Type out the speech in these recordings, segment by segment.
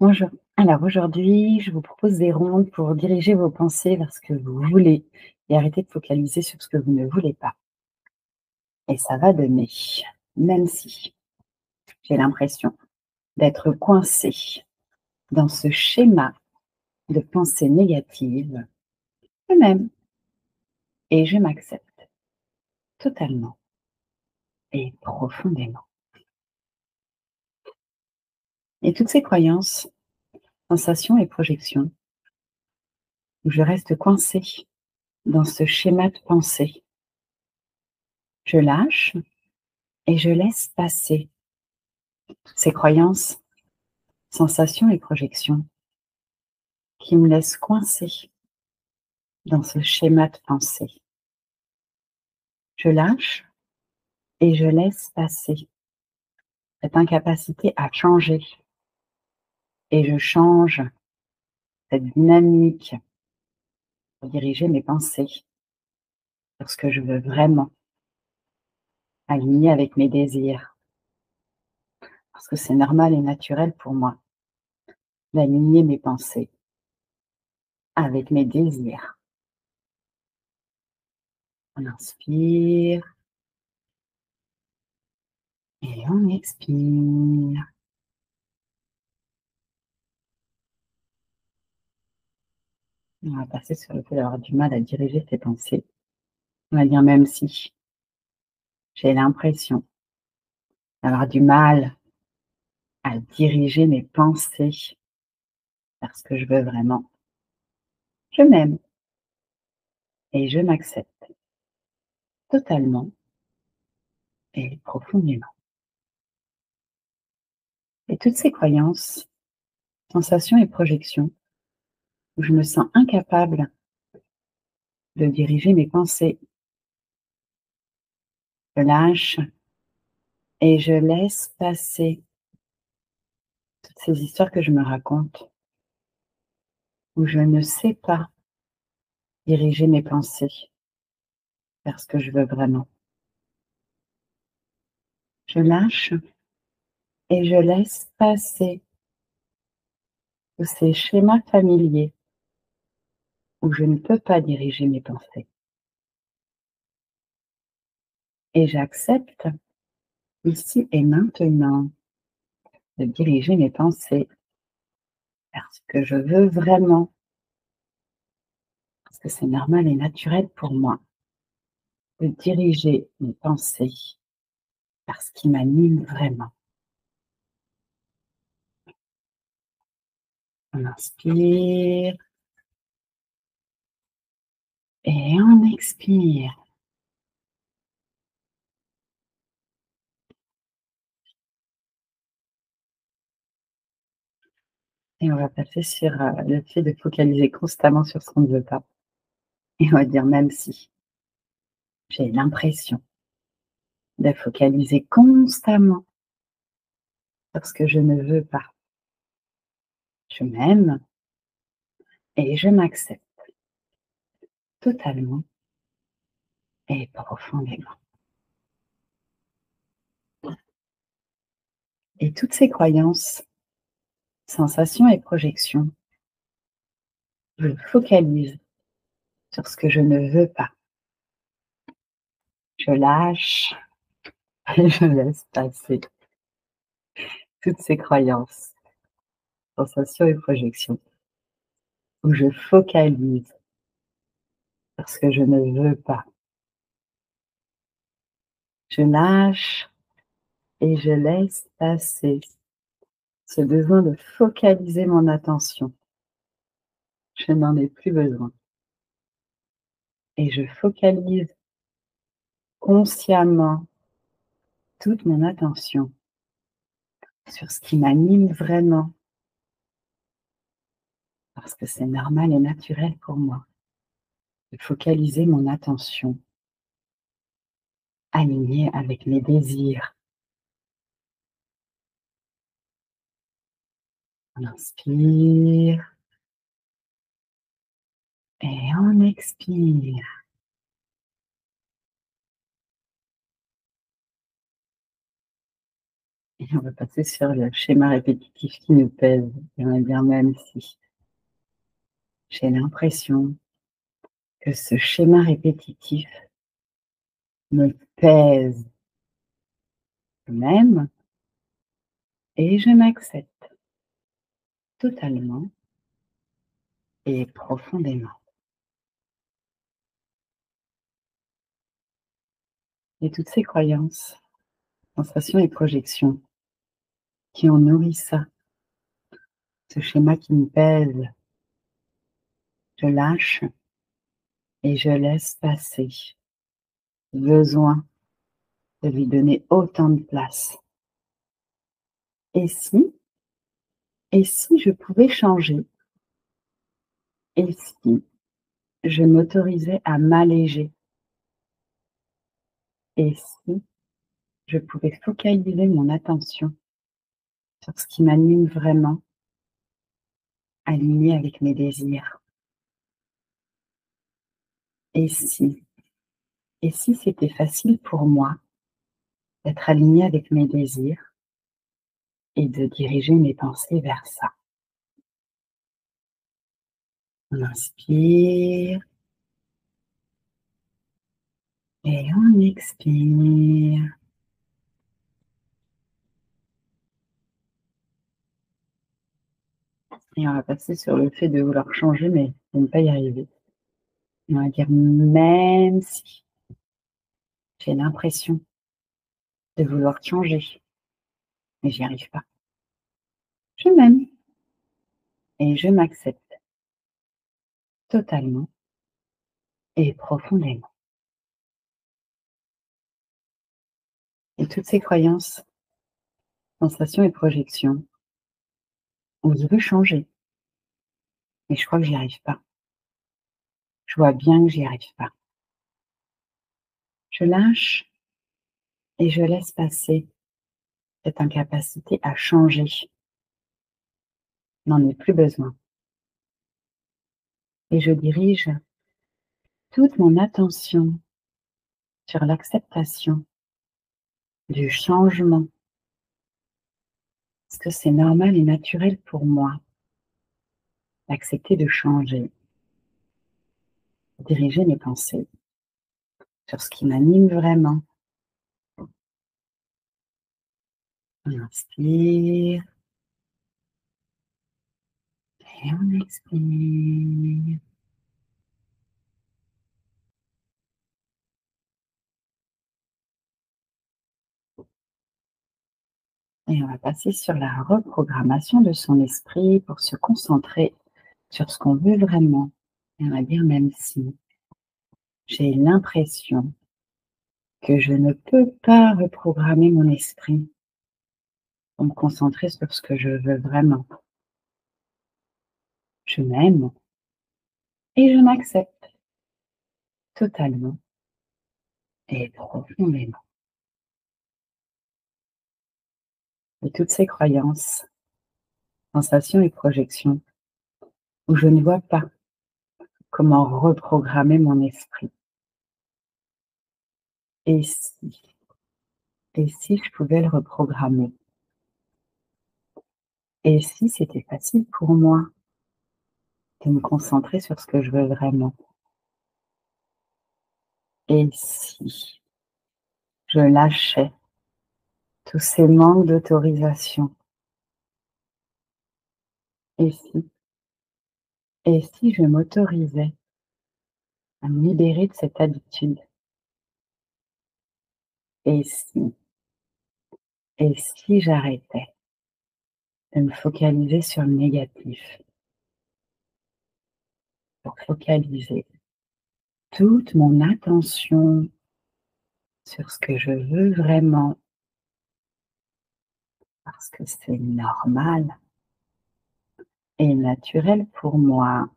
Bonjour. Alors aujourd'hui, je vous propose des rondes pour diriger vos pensées vers ce que vous voulez et arrêter de focaliser sur ce que vous ne voulez pas. Et ça va donner, même si j'ai l'impression d'être coincée dans ce schéma de pensée négative, je m'aime et je m'accepte totalement et profondément. Et toutes ces croyances, sensations et projections où je reste coincée dans ce schéma de pensée, je lâche et je laisse passer ces croyances, sensations et projections qui me laissent coincée dans ce schéma de pensée. Je lâche et je laisse passer cette incapacité à changer et je change cette dynamique pour diriger mes pensées sur ce que je veux vraiment, aligner avec mes désirs. Parce que c'est normal et naturel pour moi d'aligner mes pensées avec mes désirs. On inspire et on expire. On va passer sur le fait d'avoir du mal à diriger ses pensées. On va dire même si j'ai l'impression d'avoir du mal à diriger mes pensées vers ce que je veux vraiment. Je m'aime et je m'accepte totalement et profondément. Et toutes ces croyances, sensations et projections où je me sens incapable de diriger mes pensées, je lâche et je laisse passer toutes ces histoires que je me raconte où je ne sais pas diriger mes pensées vers ce que je veux vraiment. Je lâche et je laisse passer tous ces schémas familiers où je ne peux pas diriger mes pensées. Et j'accepte ici et maintenant de diriger mes pensées vers ce que je veux vraiment, parce que c'est normal et naturel pour moi de diriger mes pensées vers ce qui m'anime vraiment. On inspire et on expire. Et on va passer sur le fait de focaliser constamment sur ce qu'on ne veut pas. Et on va dire même si j'ai l'impression de focaliser constamment sur ce que je ne veux pas. Je m'aime et je m'accepte totalement et profondément. Et toutes ces croyances, sensations et projections, je focalise sur ce que je ne veux pas. Je lâche et je laisse passer toutes ces croyances, sensations et projections où je focalise sur ce que je ne veux pas. Je lâche et je laisse passer ce besoin de focaliser mon attention. Je n'en ai plus besoin. Et je focalise consciemment toute mon attention sur ce qui m'anime vraiment, parce que c'est normal et naturel pour moi de focaliser mon attention alignée avec mes désirs. On inspire et on expire. Et on va passer sur le schéma répétitif qui nous pèse. Et on va dire même si j'ai l'impression que ce schéma répétitif me pèse même, et je m'accepte totalement et profondément. Et toutes ces croyances, sensations et projections qui ont nourri ça, ce schéma qui me pèse, je lâche et je laisse passer. Besoin de lui donner autant de place. Et si je pouvais changer? Et si je m'autorisais à m'alléger? Et si je pouvais focaliser mon attention sur ce qui m'anime vraiment, aligné avec mes désirs? Et si c'était facile pour moi d'être aligné avec mes désirs et de diriger mes pensées vers ça? On inspire et on expire. Et on va passer sur le fait de vouloir changer, mais de ne pas y arriver. On va dire même si j'ai l'impression de vouloir changer, mais j'y arrive pas. Je m'aime et je m'accepte totalement et profondément. Et toutes ces croyances, sensations et projections où je veux changer, mais je crois que j'y arrive pas. Je vois bien que j'y arrive pas. Je lâche et je laisse passer cette incapacité à changer. N'en ai plus besoin. Et je dirige toute mon attention sur l'acceptation du changement. Parce que c'est normal et naturel pour moi d'accepter de changer, diriger mes pensées sur ce qui m'anime vraiment. On inspire et on expire. Et on va passer sur la reprogrammation de son esprit pour se concentrer sur ce qu'on veut vraiment. Et on va dire même si j'ai l'impression que je ne peux pas reprogrammer mon esprit pour me concentrer sur ce que je veux vraiment. Je m'aime et je m'accepte totalement et profondément. Et toutes ces croyances, sensations et projections où je ne vois pas comment reprogrammer mon esprit. Et si je pouvais le reprogrammer? Et si c'était facile pour moi de me concentrer sur ce que je veux vraiment? Et si je lâchais tous ces manques d'autorisation? Et si je m'autorisais à me libérer de cette habitude? Et si j'arrêtais de me focaliser sur le négatif, pour focaliser toute mon attention sur ce que je veux vraiment, parce que c'est normal et naturel pour moi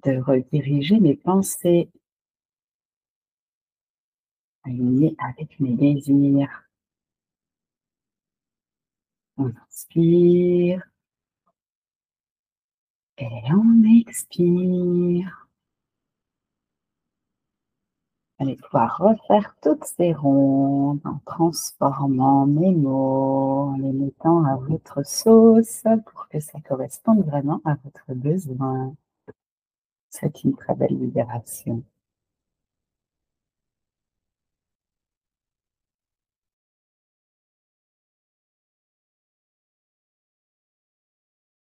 de rediriger mes pensées alignées avec mes désirs. On inspire et on expire. Allez pouvoir refaire toutes ces rondes en transformant mes mots, en les mettant à votre sauce pour que ça corresponde vraiment à votre besoin. C'est une très belle libération.